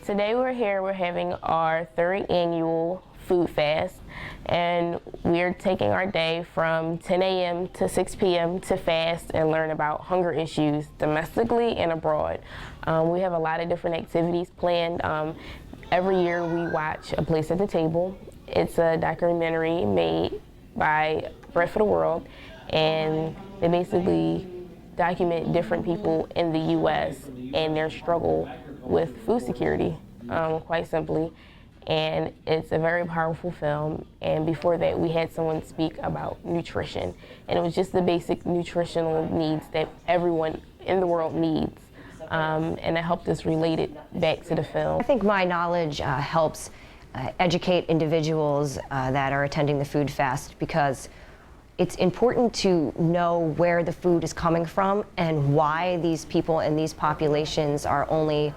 Today we're having our third annual Food Fast, and we're taking our day from 10 a.m. to 6 p.m. to fast and learn about hunger issues domestically and abroad. We have a lot of different activities planned. Every year we watch A Place at the Table. It's a documentary made by Bread for the World, and they basically document different people in the U.S. and their struggle with food security, quite simply. And it's a very powerful film. And before that, we had someone speak about nutrition. And it was just the basic nutritional needs that everyone in the world needs. And it helped us relate it back to the film. I think my knowledge helps educate individuals that are attending the Food Fast, because it's important to know where the food is coming from and why these people in these populations are only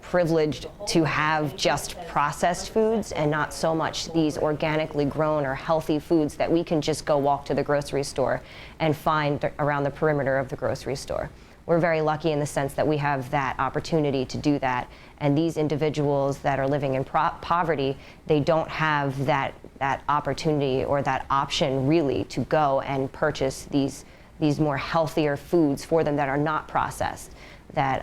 privileged to have just processed foods and not so much these organically grown or healthy foods that we can just go walk to the grocery store and find around the perimeter of the grocery store. We're very lucky in the sense that we have that opportunity to do that, and these individuals that are living in poverty, they don't have that opportunity or that option really to go and purchase these more healthier foods for them that are not processed, that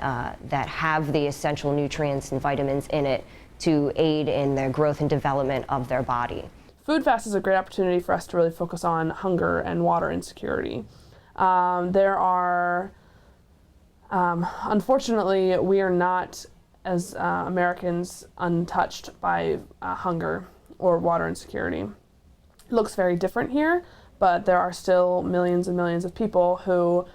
have the essential nutrients and vitamins in it to aid in the growth and development of their body. Food Fast is a great opportunity for us to really focus on hunger and water insecurity. Unfortunately, we are not, as Americans, untouched by hunger or water insecurity. It looks very different here, but there are still millions and millions of people who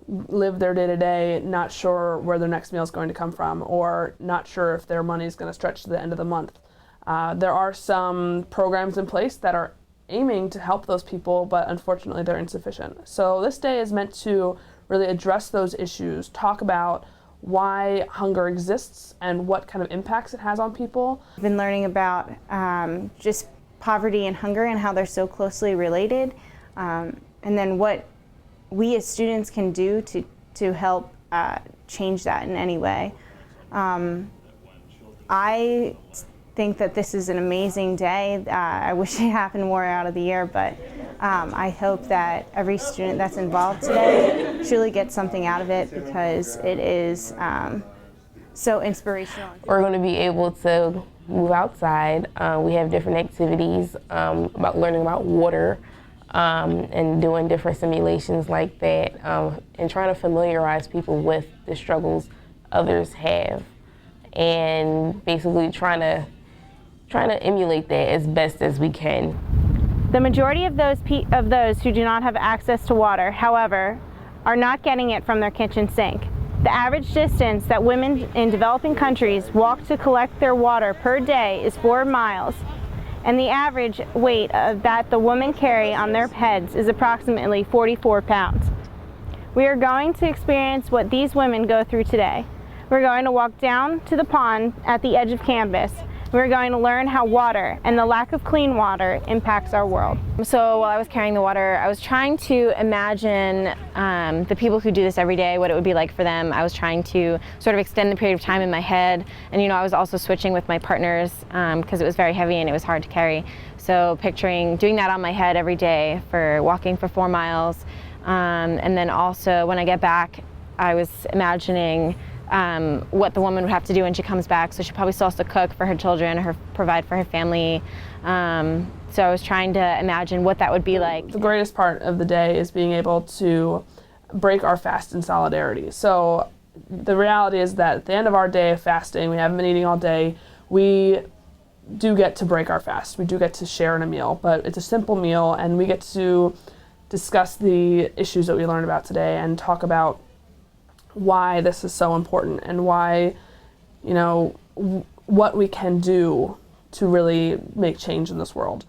live their day-to-day not sure where their next meal is going to come from, or not sure if their money is going to stretch to the end of the month. There are some programs in place that are aiming to help those people, but unfortunately they're insufficient. So this day is meant to really address those issues, talk about why hunger exists and what kind of impacts it has on people. I've been learning about just poverty and hunger and how they're so closely related, and then what we as students can do to help change that in any way. I think that this is an amazing day. I wish it happened more out of the year, but I hope that every student that's involved today truly gets something out of it, because it is so inspirational. We're going to be able to move outside. We have different activities about learning about water and doing different simulations like that, and trying to familiarize people with the struggles others have, and basically trying to emulate that as best as we can. The majority of those who do not have access to water, however, are not getting it from their kitchen sink. The average distance that women in developing countries walk to collect their water per day is 4 miles, and the average weight that the women carry on their heads is approximately 44 pounds. We are going to experience what these women go through today. We're going to walk down to the pond at the edge of campus. We're going to learn how water and the lack of clean water impacts our world. So while I was carrying the water, I was trying to imagine the people who do this every day, what it would be like for them. I was trying to sort of extend the period of time in my head. And I was also switching with my partners because it was very heavy and it was hard to carry. So picturing doing that on my head every day for walking for 4 miles. And then also when I get back, I was imagining what the woman would have to do when she comes back. So she probably still has to cook for her children, provide for her family. So I was trying to imagine what that would be like. The greatest part of the day is being able to break our fast in solidarity. So the reality is that at the end of our day of fasting, we haven't been eating all day, we do get to break our fast. We do get to share in a meal, but it's a simple meal, and we get to discuss the issues that we learned about today and talk about why this is so important and why, what we can do to really make change in this world.